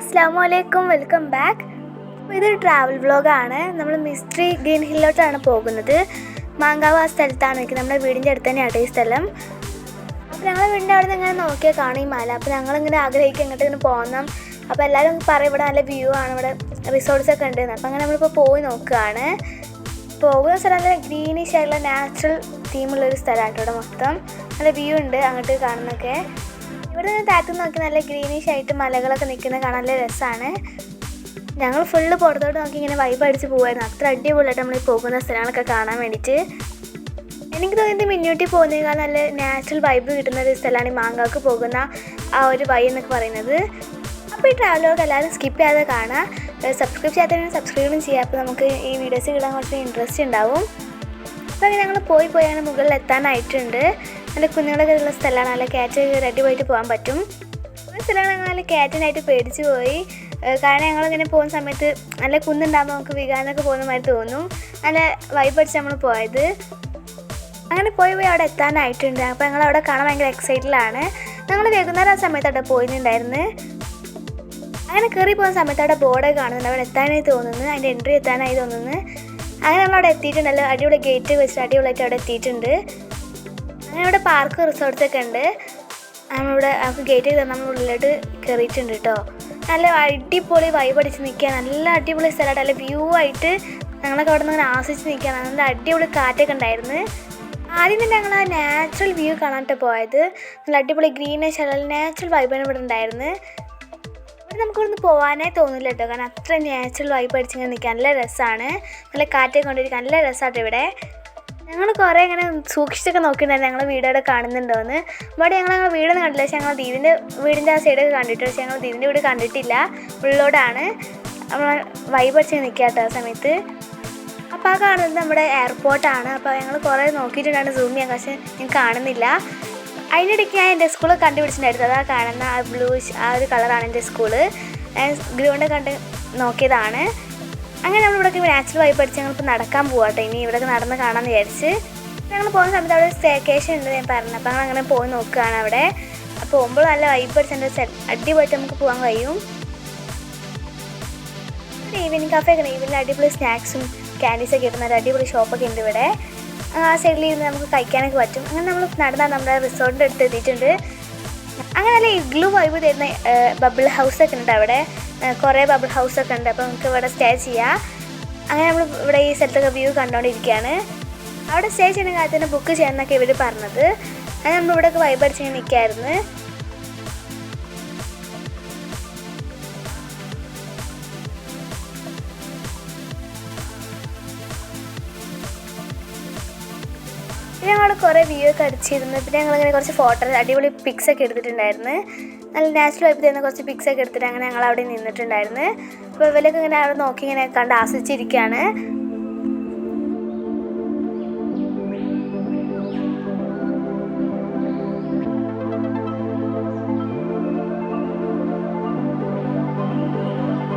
അസ്സലാമുഅലൈക്കും, welcome back. അപ്പോൾ ഇതൊരു travel വ്ളോഗാണ്. നമ്മൾ മിസ്ട്രി ഗ്രീൻ ഹില്ലോട്ടാണ് പോകുന്നത്. മാങ്കാവ് ആ സ്ഥലത്താണ് നിൽക്കുന്നത്. നമ്മുടെ വീടിൻ്റെ അടുത്ത് തന്നെയാണ് ഈ സ്ഥലം. അപ്പോൾ ഞങ്ങളുടെ വീടിൻ്റെ അവിടെ നിന്ന് ഇങ്ങനെ നോക്കിയാൽ കാണും ഈ മല. അപ്പോൾ ഞങ്ങളിങ്ങനെ ആഗ്രഹിക്കും എങ്ങോട്ട് ഇങ്ങനെ പോകണം. അപ്പോൾ എല്ലാവരും പറയും ഇവിടെ നല്ല വ്യൂ ആണ്, ഇവിടെ റിസോർട്ട്സൊക്കെ ഉണ്ടെന്ന്. അപ്പോൾ അങ്ങനെ നമ്മളിപ്പോൾ പോയി നോക്കുകയാണ്. പോകുന്ന സ്ഥലം നല്ല ഗ്രീനിഷ് ആയിട്ടുള്ള നാച്ചുറൽ തീമുള്ളൊരു സ്ഥലമാണ് ഇവിടെ. മൊത്തം നല്ല വ്യൂ ഉണ്ട് അങ്ങോട്ട് കാണുന്നൊക്കെ. ഇവിടെ നിന്ന് താഴത്ത് നോക്കി നല്ല ഗ്രീനിഷ് ആയിട്ട് മലകളൊക്കെ നിൽക്കുന്നത് കാണാൻ നല്ല രസമാണ്. ഞങ്ങൾ ഫുള്ള് പുറത്തോട്ട് നോക്കി ഇങ്ങനെ വൈബ് അടിച്ച് പോകുമായിരുന്നു. അത്ര അടിപൊളിയായിട്ട് നമ്മൾ ഈ പോകുന്ന സ്ഥലങ്ങളൊക്കെ കാണാൻ വേണ്ടിയിട്ട്. എനിക്ക് തോന്നിയത് മിന്നൂട്ടി പോകുന്നതിനേക്കാൾ നല്ല നാച്ചുറൽ വൈബ് കിട്ടുന്ന ഒരു സ്ഥലമാണ് ഈ മാങ്കാവ്ക്ക് പോകുന്ന ആ ഒരു വഴി എന്നൊക്കെ പറയുന്നത്. അപ്പോൾ ഈ ട്രാവലൊക്കെ എല്ലാവരും സ്കിപ്പ് ചെയ്യാതെ കാണാം. സബ്സ്ക്രൈബ് ചെയ്യാത്തവരും സബ്സ്ക്രൈബും ചെയ്യാം. അപ്പോൾ നമുക്ക് ഈ വീഡിയോസ് കിട്ടാൻ കുറച്ച് ഇൻട്രസ്റ്റ് ഉണ്ടാവും. അപ്പോൾ അങ്ങനെ ഞങ്ങൾ പോയി അങ്ങനെ മുകളിൽ എത്താനായിട്ടുണ്ട്. നല്ല കുഞ്ഞുങ്ങളൊക്കെ ഉള്ള സ്ഥലമാണ്. നല്ല ക്യാറ്റ് റെഡി പോയിട്ട് പോകാൻ പറ്റും. ഒരു സ്ഥലമാണ് ഞങ്ങൾ നല്ല ക്യാറ്റിനായിട്ട് പേടിച്ച് പോയി. കാരണം ഞങ്ങളിങ്ങനെ പോകുന്ന സമയത്ത് നല്ല കുന്നുണ്ടാകുമ്പോൾ നമുക്ക് വികാനൊക്കെ പോകുന്ന മാതിരി തോന്നും. നല്ല വൈബ് അടിച്ച് നമ്മൾ പോയത്. അങ്ങനെ പോയി അവിടെ എത്താനായിട്ടുണ്ട്. അപ്പോൾ ഞങ്ങൾ അവിടെ കാണാൻ ഭയങ്കര എക്സൈറ്റഡിലാണ്. ഞങ്ങൾ വൈകുന്നേരം ആ സമയത്ത് അവിടെ പോയിട്ടുണ്ടായിരുന്നു. അങ്ങനെ കയറി പോകുന്ന സമയത്ത് അവിടെ ബോർഡൊക്കെ കാണുന്നുണ്ട്. അവിടെ എത്താനായി തോന്നുന്നു, അതിൻ്റെ എൻട്രി എത്താനായി തോന്നുന്നു. അങ്ങനെ നമ്മളവിടെ എത്തിയിട്ടുണ്ടല്ലോ. അടിപൊളി ഗേറ്റ് വെച്ചിട്ട് അടിപൊളിയായിട്ട് അവിടെ എത്തിയിട്ടുണ്ട്. അങ്ങനെ ഇവിടെ പാർക്ക് റിസോർട്ട്സൊക്കെ ഉണ്ട്. നമ്മളിവിടെ നമുക്ക് ഗേറ്റ് ചെയ്ത് നമ്മൾ ഉള്ളിലോട്ട് കയറിയിട്ടുണ്ട് കേട്ടോ. നല്ല അടിപൊളി വൈബ് അടിച്ച് നിൽക്കുക. നല്ല അടിപൊളി സ്ഥലമായിട്ട് നല്ല വ്യൂ ആയിട്ട് ഞങ്ങളൊക്കെ അവിടെ നിന്ന് ഇങ്ങനെ ആസ്വദിച്ച് നിൽക്കുക. നല്ല അടിപൊളി കാറ്റൊക്കെ ഉണ്ടായിരുന്നു. ആദ്യം തന്നെ ഞങ്ങൾ ആ നാച്ചുറൽ വ്യൂ കാണാനായിട്ട് പോയത്. നല്ല അടിപൊളി ഗ്രീനിഷ് നല്ല നാച്ചുറൽ വൈബാണ് ഇവിടെ ഉണ്ടായിരുന്നു. ഇവിടെ നമുക്കിവിടുന്ന് പോകാനേ തോന്നില്ല കേട്ടോ. കാരണം അത്ര നാച്ചുറൽ വൈബ് അടിച്ചിങ്ങനെ നിൽക്കാൻ നല്ല രസമാണ്. നല്ല കാറ്റൊക്കെ കൊണ്ടിരിക്കാൻ നല്ല രസമാട്ടോ ഇവിടെ. ഞങ്ങൾ കുറേ ഇങ്ങനെ സൂക്ഷിച്ചൊക്കെ നോക്കിയിട്ടുണ്ടായിരുന്നു ഞങ്ങൾ വീടവിടെ കാണുന്നുണ്ടോയെന്ന്. ഇവിടെ ഞങ്ങൾ വീടൊന്നും കണ്ടില്ല. പക്ഷേ ഞങ്ങൾ വീടിൻ്റെ ആ സൈഡൊക്കെ കണ്ടിട്ട്, പക്ഷേ ഞങ്ങൾ ദീദിൻ്റെ വീട് കണ്ടിട്ടില്ല. ഉള്ളോടാണ് നമ്മൾ വൈബ് അടിച്ച് നിൽക്കുക കേട്ടോ ആ സമയത്ത്. അപ്പോൾ ആ കാണുന്നത് നമ്മുടെ എയർപോർട്ടാണ്. അപ്പോൾ ഞങ്ങൾ കുറേ നോക്കിയിട്ടുണ്ടായിരുന്നു സൂം ചെയ്യാൻ, പക്ഷേ ഞാൻ കാണുന്നില്ല. അതിനിടയ്ക്ക് ഞാൻ എൻ്റെ സ്കൂൾ കണ്ടുപിടിച്ചിട്ടുണ്ടായിരുന്നു. അതാ കാണുന്ന ആ ബ്ലൂഷ് ആ ഒരു കളറാണ് എൻ്റെ സ്കൂള്. ഞാൻ ഗ്രൗണ്ട് കണ്ട് നോക്കിയതാണ്. അങ്ങനെ നമ്മളിവിടേക്ക് നാച്ചുറൽ വൈബ് അടിച്ച് ഞങ്ങളിപ്പോൾ നടക്കാൻ പോകാം കേട്ടോ. ഇനി ഇവിടെയൊക്കെ നടന്ന് കാണാമെന്ന് വിചാരിച്ച് ഞങ്ങൾ പോകുന്ന സമയത്ത് അവിടെ സ്റ്റേക്കേഷൻ ഉണ്ട് ഞാൻ പറഞ്ഞു. അപ്പോൾ ഞങ്ങൾ അങ്ങനെ പോയി നോക്കുകയാണ് അവിടെ. അപ്പോൾ പോകുമ്പോൾ നല്ല വൈബ് അടിച്ച് അടിപൊളിയായിട്ട് നമുക്ക് പോകാൻ കഴിയും. ഈവനിങ് കഫേ ഒക്കെ ഈവനിങ് അടിപൊളി സ്നാക്സും ക്യാൻഡീസൊക്കെ കിട്ടുന്ന ഒരു അടിപൊളി ഷോപ്പൊക്കെ ഉണ്ട് ഇവിടെ. ആ സൈഡിൽ ഇരുന്ന് നമുക്ക് കഴിക്കാനൊക്കെ പറ്റും. അങ്ങനെ നമ്മൾ നടന്നാൽ നമ്മുടെ റിസോർട്ടിൻ്റെ അടുത്ത് എത്തിയിട്ടുണ്ട്. അങ്ങനെ നല്ല ഇഗ്ലു വൈബ് തരുന്ന ബബിൾ ഹൗസൊക്കെ ഉണ്ട് അവിടെ. കുറേ ബബിൾ ഹൗസൊക്കെ ഉണ്ട്. അപ്പോൾ നമുക്ക് ഇവിടെ സ്റ്റേ ചെയ്യാം. അങ്ങനെ നമ്മൾ ഇവിടെ ഈ സ്ഥലത്തൊക്കെ വ്യൂ കണ്ടുകൊണ്ടിരിക്കുകയാണ്. അവിടെ സ്റ്റേ ചെയ്യുന്ന കാലത്ത് തന്നെ ബുക്ക് ചെയ്യാമെന്നൊക്കെ ഇവർ പറഞ്ഞത്. അങ്ങനെ നമ്മൾ ഇവിടെയൊക്കെ വൈബ് അടിച്ചിങ്ങനെ നിൽക്കുകയായിരുന്നു. പിന്നെ ഞങ്ങൾ കുറേ വ്യൂ ഒക്കെ അടിച്ചിരുന്നു. പിന്നെ ഞങ്ങളിങ്ങനെ കുറച്ച് ഫോട്ടോ അടിപൊളി പിക്സൊക്കെ എടുത്തിട്ടുണ്ടായിരുന്നു. നല്ല നാച്ചുറൽ വൈബ് തരുന്ന കുറച്ച് പിക്സൊക്കെ എടുത്തിട്ട് അങ്ങനെ ഞങ്ങൾ അവിടെ നിന്നിട്ടുണ്ടായിരുന്നു. അപ്പോൾ ഇവരൊക്കെ ഇങ്ങനെ അവിടെ നോക്കി ഇങ്ങനെ കണ്ട് ആസ്വദിച്ചിരിക്കുകയാണ്.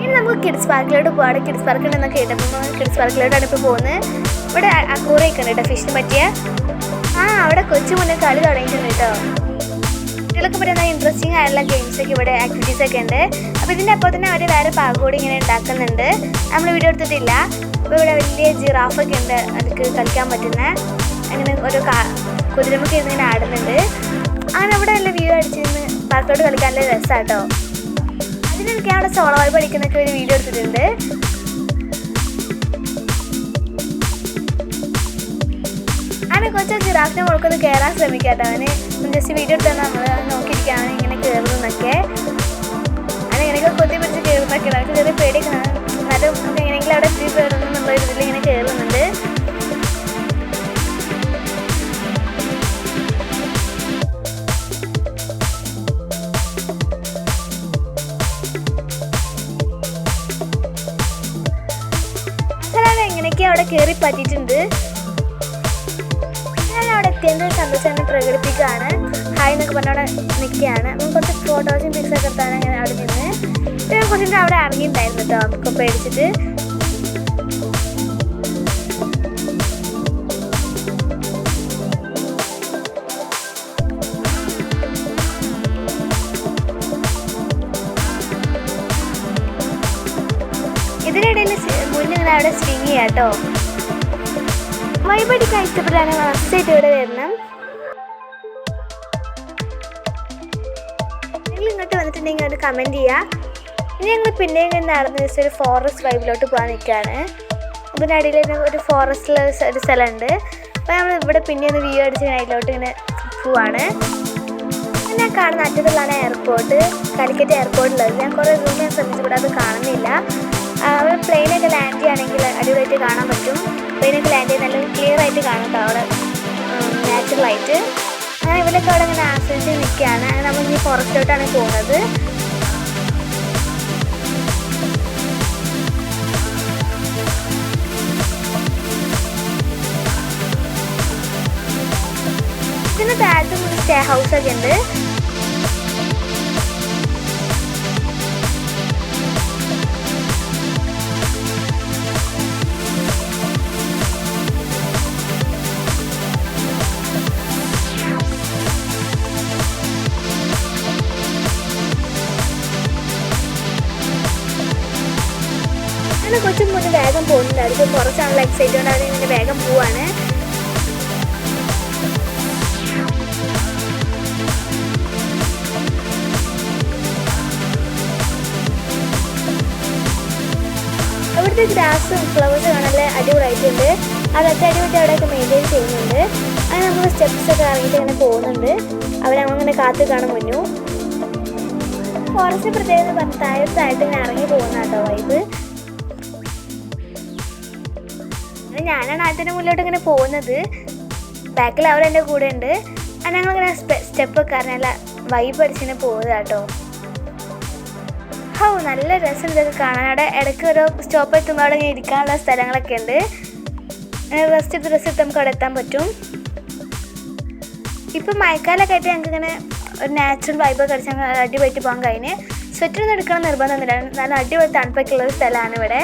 ഇനി നമുക്ക് കിഡ്സ് പാർക്കിലോട്ട് പോകാം. കിഡ്സ് പാർക്കുണ്ടെന്നൊക്കെ കേട്ടപ്പോൾ കിഡ്സ് പാർക്കിലോട്ടാണ് ഇപ്പോൾ പോകുന്നത്. ഇവിടെ അക്വേറിയം ഉണ്ട് കേട്ടോ, ഫിഷിന് പറ്റിയ. അവിടെ കൊച്ചു മുന്നേ കളി തുടങ്ങിയിട്ടുണ്ട് കേട്ടോ. കുട്ടികൾക്ക് പറ്റുന്ന ഇൻട്രസ്റ്റിംഗ് ആയിട്ടുള്ള ഗെയിംസൊക്കെ ഇവിടെ ആക്ടിവിറ്റീസൊക്കെ ഉണ്ട്. അപ്പോൾ ഇതിൻ്റെ അപ്പോൾ തന്നെ അവർ വേറെ പാകോടി ഇങ്ങനെ ഉണ്ടാക്കുന്നുണ്ട്. നമ്മൾ വീഡിയോ എടുത്തിട്ടില്ല. അപ്പോൾ ഇവിടെ വലിയ ജിറാഫൊക്കെ ഉണ്ട്, അതിക്ക് കളിക്കാൻ പറ്റുന്ന. അങ്ങനെ ഓരോ കുതിരമൊക്കെ ഇരുന്ന് ഇങ്ങനെ ആടുന്നുണ്ട്. അങ്ങനെ അവിടെ നല്ല വ്യൂ അടിച്ചിരുന്ന് പാർക്കോട്ട് കളിക്കാൻ നല്ല രസമാണ് കേട്ടോ. അതിനൊക്കെ അവിടെ സോളോ വൈബ് അടിക്കുന്നൊക്കെ ഒരു വീഡിയോ എടുത്തിട്ടുണ്ട്. അങ്ങനെ കൊച്ചു ജിറാഫിനെ മുളക്കൊന്ന് കയറാൻ ശ്രമിക്കാം കേട്ടോ. അവന് ജസ്റ്റ് വീഡിയോ എടുത്താൽ നമ്മൾ നോക്കിയിരിക്കുകയാണ് ഇങ്ങനെ കയറുന്നതൊക്കെ. അങ്ങനെ എങ്ങനെയൊക്കെ കൊത്തി പിടിച്ച് കയറുന്നൊക്കെ നമുക്ക് ചെറിയ പേടിയൊക്കെ. എന്നാലും നമുക്ക് എങ്ങനെയെങ്കിലും അവിടെ എത്തിപ്പെടണം എന്നുള്ള ഇതിൽ ഇങ്ങനെ കയറുന്നുണ്ട്. അച്ഛനാണ് എങ്ങനെയൊക്കെ അവിടെ കയറി പറ്റിയിട്ടുണ്ട്. അവിടെ എത്തിയതിൻ്റെ സന്തോഷം തന്നെ പ്രകടിപ്പിക്കുകയാണ്. ഹായ് എന്നൊക്കെ പറഞ്ഞ അവിടെ നിൽക്കുകയാണ്. അപ്പം കുറച്ച് ഫോട്ടോസും പിക്സൊക്കെ എടുത്താണ് അങ്ങനെ അവിടെ നിന്ന്. പിന്നെ കുറച്ചിട്ട് അവിടെ ഇറങ്ങിയിട്ടുണ്ടായിരുന്നു കേട്ടോ നമുക്ക് പേടിച്ചിട്ട്. ഭംഗിയാണ് കേട്ടോ. വൈബടിക്കാൻ ഇഷ്ടപ്പെട്ടാണെങ്കിൽ മസ്റ്റായിട്ട് ഇവിടെ വരണം. നിങ്ങൾ ഇങ്ങോട്ട് വന്നിട്ടുണ്ടെങ്കിൽ അത് കമൻറ്റ് ചെയ്യുക. ഇനി ഞങ്ങൾ പിന്നെയും നടന്ന് ജസ്റ്റ് ഒരു ഫോറസ്റ്റ് വൈബിലോട്ട് പോകാൻ നിൽക്കുകയാണ്. ഇതിൻ്റെ അടിയിൽ ഒരു ഫോറസ്റ്റിൽ ഒരു സ്ഥലമുണ്ട്. അപ്പോൾ നമ്മൾ ഇവിടെ പിന്നെ ഒന്ന് വ്യൂ അടിച്ച് അതിലോട്ട് ഇങ്ങനെ പോവാണ്. ഞാൻ കാണുന്ന അറ്റത്തുള്ളതാണ് എയർപോർട്ട്, കാലിക്കറ്റ് എയർപോർട്ടിലുള്ളത്. ഞാൻ കുറേ സൂം ചെയ്യാൻ ശ്രമിച്ചപ്പോൾ അത് കാണുന്നില്ല. അവിടെ പ്ലെയിനൊക്കെ ലാൻഡ് ചെയ്യുകയാണെങ്കിൽ അടിപൊളിയായിട്ട് കാണാൻ പറ്റും. പ്ലെയിനൊക്കെ ലാൻഡ് ചെയ്ത് നല്ല ക്ലിയർ ആയിട്ട് കാണാം കേട്ടോ അവിടെ നാച്ചുറലായിട്ട്. അങ്ങനെ ഇവിടെയൊക്കെ അവിടെ ഇങ്ങനെ ആസ്വദിച്ച് നിൽക്കുകയാണ്. അങ്ങനെ നമ്മൾ ഈ ഫോറസ്റ്റിലോട്ടാണ് പോകുന്നത്. ഇതിന് താഴത്തും ഒരു സ്റ്റേ ഹൗസൊക്കെ ഉണ്ട്. അങ്ങനെ കൊച്ചും മുന്നേ വേഗം പോകുന്നുണ്ടായിരുന്നു. കുറച്ചാണല്ലോ എക്സൈറ്റ് കൊണ്ട് അവർ ഇങ്ങനെ വേഗം പോവാണ്. ഇവിടുത്തെ ഗ്രാസും ഫ്ലവേഴ്സും കാണാൻ അടിപൊളിയായിട്ടുണ്ട്. അതൊക്കെ അടിപൊളി അവിടെയൊക്കെ മെയിൻറ്റെയിൻ ചെയ്യുന്നുണ്ട്. അങ്ങനെ നമ്മൾ സ്റ്റെപ്സൊക്കെ ഇറങ്ങിയിട്ട് ഇങ്ങനെ പോകുന്നുണ്ട്. അവരങ്ങനെ കാത്ത് കാണാൻ മുന്നു. ഫോറസ്റ്റ് പ്രത്യേകത പറഞ്ഞ് താഴത്തായിട്ട് ഇങ്ങനെ ഇറങ്ങി പോകുന്ന കേട്ടോ വൈബ്. ഞാനാണ് ആദ്യത്തിൻ്റെ മുന്നിലോട്ട് ഇങ്ങനെ പോകുന്നത്. ബാക്കിൽ അവരെൻ്റെ കൂടെ ഉണ്ട്. ഞങ്ങളിങ്ങനെ സ്റ്റെപ്പൊക്കെ നല്ല വൈബ് അടിച്ചിങ്ങനെ പോകുന്നത് കേട്ടോ. നല്ല രസം ഇതൊക്കെ കാണാൻ. അവിടെ ഇടയ്ക്ക് ഓരോ സ്റ്റോപ്പ് എത്തുമ്പോൾ അവിടെ ഇങ്ങനെ ഇരിക്കാനുള്ള സ്ഥലങ്ങളൊക്കെ ഉണ്ട്. റെസ്റ്റ് എടുത്ത് നമുക്ക് അവിടെ എത്താൻ പറ്റും. ഇപ്പം മഴക്കാലമൊക്കെ ആയിട്ട് ഞങ്ങൾക്ക് ഇങ്ങനെ ഒരു നാച്ചുറൽ വൈബൊക്കെ അടിച്ച് ഞങ്ങൾ അടിപൊളിയായിട്ട് പോകാൻ കഴിഞ്ഞ്. സ്വെറ്ററൊന്നും എടുക്കണം നിർബന്ധമൊന്നുമില്ല. നല്ല അടിപൊളി തണുപ്പൊക്കെ ഉള്ളൊരു സ്ഥലമാണ് ഇവിടെ.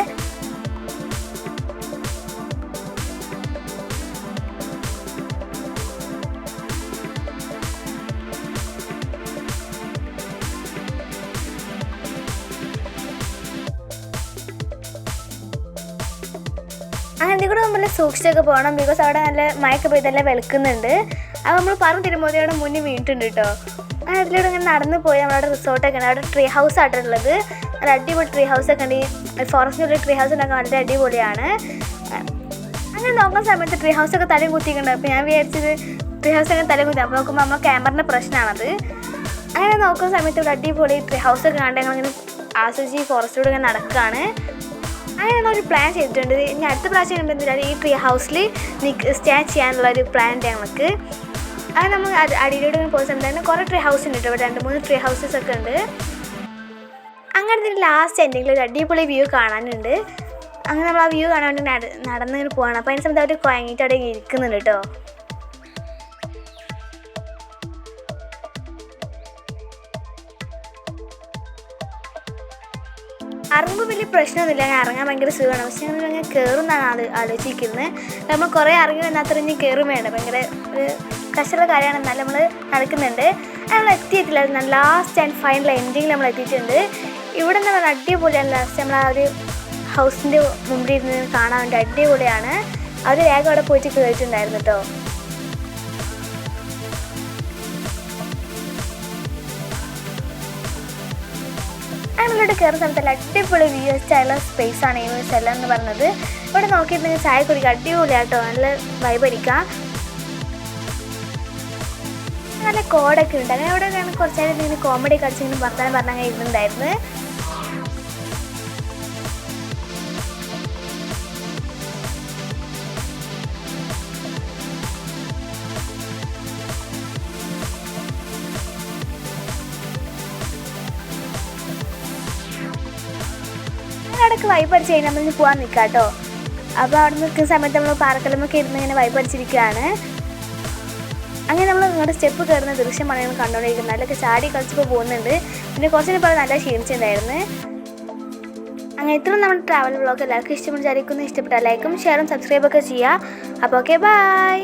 അങ്ങനെ ഇതിൽ കൂടെ നമ്മൾ സൂക്ഷിച്ചൊക്കെ പോകണം. ബിക്കോസ് അവിടെ നല്ല മഴയൊക്കെ പെയ്തെല്ലാം വെളുക്കുന്നുണ്ട്. അപ്പോൾ നമ്മൾ പറഞ്ഞു തരുമ്പോൾ അവിടെ മുന്നിൽ വീണിട്ടുണ്ട് കേട്ടോ. അങ്ങനെ അതിലൂടെ ഇങ്ങനെ നടന്ന് പോയി നമ്മളവിടെ റിസോർട്ടൊക്കെ ഉണ്ട്. അവിടെ ട്രീ ഹൗസ് ആയിട്ടുള്ളത്. നല്ല അടിപൊളി ട്രീ ഹൗസൊക്കെ ഉണ്ട്. ഈ ഫോറസ്റ്റിനുള്ളിൽ ട്രീ ഹൗസ് ഉണ്ടാക്കാൻ വളരെ അടിപൊളിയാണ്. അങ്ങനെ നോക്കുന്ന സമയത്ത് ട്രീ ഹൗസൊക്കെ തലയും കുത്തിയിട്ടുണ്ട്. അപ്പോൾ ഞാൻ വിചാരിച്ചത് ട്രീ ഹൗസൊക്കെ തലയും കുത്തി. അപ്പോൾ നോക്കുമ്പോൾ നമ്മൾ ക്യാമറിൻ്റെ പ്രശ്നമാണത്. അങ്ങനെ നോക്കുന്ന സമയത്ത് ഇവിടെ അടിപൊളി ട്രീ ഹൗസൊക്കെ കണ്ട് ഞങ്ങളിങ്ങനെ ആസ്വദിച്ച് ഫോറസ്റ്റിലൂടെ ഇങ്ങനെ നടക്കുകയാണ്. അങ്ങനെ നമ്മളൊരു പ്ലാൻ ചെയ്തിട്ടുണ്ട്. ഇനി അടുത്ത പ്രാവശ്യം കണ്ടെന്തിനാണ് ഈ ട്രീ ഹൗസിൽ സ്റ്റേ ചെയ്യാനുള്ളൊരു പ്ലാൻ ഉണ്ട് ഞങ്ങൾക്ക്. അത് നമ്മൾ അടിയിലൂടെ പോകുന്ന സമയത്ത് തന്നെ കുറേ ട്രീ ഹൗസ് ഉണ്ട് കേട്ടോ. ഇവിടെ 2-3 ട്രീ ഹൗസസ് ഒക്കെ ഉണ്ട്. അങ്ങനെ ഇതിൻ്റെ ലാസ്റ്റ് എൻഡിങ്ങിൽ ഒരു അടിപൊളി വ്യൂ കാണാനുണ്ട്. അങ്ങനെ നമ്മൾ ആ വ്യൂ കാണാൻ വേണ്ടി നടന്നിങ്ങനെ പോവാണ്. അപ്പോൾ അതിന് സമയത്ത് അവർ കുഴങ്ങിയിട്ട് അവിടെ ഇരിക്കുന്നുണ്ട് കേട്ടോ. ഇറങ്ങുമ്പോൾ വലിയ പ്രശ്നമൊന്നുമില്ല. ഞാൻ ഇറങ്ങാൻ ഭയങ്കര സുഖമാണ്. പക്ഷേ ഞങ്ങൾ കയറുമെന്നാണ് ആലോചിക്കുന്നത്. നമ്മൾ കുറേ ഇറങ്ങി വന്നാത്ര ഇനി കയറും വേണ്ട. ഭയങ്കര ഒരു കഷ്ടമുള്ള കാര്യമാണ്. എന്നാലും നമ്മൾ നടക്കുന്നുണ്ട്. നമ്മൾ എത്തിയിട്ടില്ല. ലാസ്റ്റ് ആൻഡ് ഫൈനൽ എൻഡിങ്ങിൽ നമ്മൾ എത്തിയിട്ടുണ്ട്. ഇവിടെ നിന്ന് പറഞ്ഞാൽ അടിപൊളിയാണ്. ലാസ്റ്റ് നമ്മൾ ആ ഒരു ഹൗസിൻ്റെ മുമ്പിൽ ഇരുന്ന് കാണാൻ വേണ്ടി അടിപൊളിയാണ്. അവർ വേഗം അവിടെ പോയിട്ട് കയറിയിട്ടുണ്ടായിരുന്നു കേട്ടോ. നമ്മളിവിടെ കയറുന്ന സ്ഥലത്തല്ല അടിപൊളി വ്യൂ സ്റ്റൈലുള്ള സ്പേസാണ് ഈ സ്ഥലം എന്ന് പറഞ്ഞത്. ഇവിടെ നോക്കിയിരുന്നെങ്കിൽ ചായ കുടിക്കുക അടിപൊളിയാട്ടോ. നല്ല വൈബ് അടിക്കാം. നല്ല കോടൊക്കെ ഉണ്ട്. അങ്ങനെ അവിടെ ഞാൻ കുറച്ച് നേരം ഇങ്ങനെ കോമഡി കളിച്ചിങ്ങനെ വർത്താനം പറഞ്ഞങ്ങനെ ഇരുന്നുണ്ടായിരുന്നു. അവിടെയൊക്കെ വൈബ് അടിച്ച് കഴിഞ്ഞാൽ നമ്മളിന്ന് പോകാൻ നിൽക്കാം കേട്ടോ. അപ്പോൾ അവിടെ നിൽക്കുന്ന സമയത്ത് നമ്മൾ പാറക്കലമൊക്കെ ഇരുന്ന് ഇങ്ങനെ വൈബ് അടിച്ചിരിക്കുകയാണ്. അങ്ങനെ നമ്മൾ ഇങ്ങോട്ട് സ്റ്റെപ്പ് കയറുന്ന ദൃശ്യമാണ് ഞങ്ങൾ കണ്ടുകൊണ്ടിരിക്കുന്നത്. അതിലൊക്കെ ചാടി കളിച്ചപ്പോൾ പോകുന്നുണ്ട്. പിന്നെ കുറച്ചിന് പറഞ്ഞ് നല്ല ക്ഷീണിച്ചിട്ടുണ്ടായിരുന്നു. അങ്ങനെ ഇത്രയും നമ്മുടെ ട്രാവൽ വ്ളോഗ് എല്ലാവർക്കും ഇഷ്ടപ്പെട്ട് വിചാരിക്കുന്നു. ഇഷ്ടപ്പെട്ടാൽ ലൈക്കും ഷെയറും സബ്സ്ക്രൈബൊക്കെ ചെയ്യുക. അപ്പോൾ ഓക്കെ ബൈ.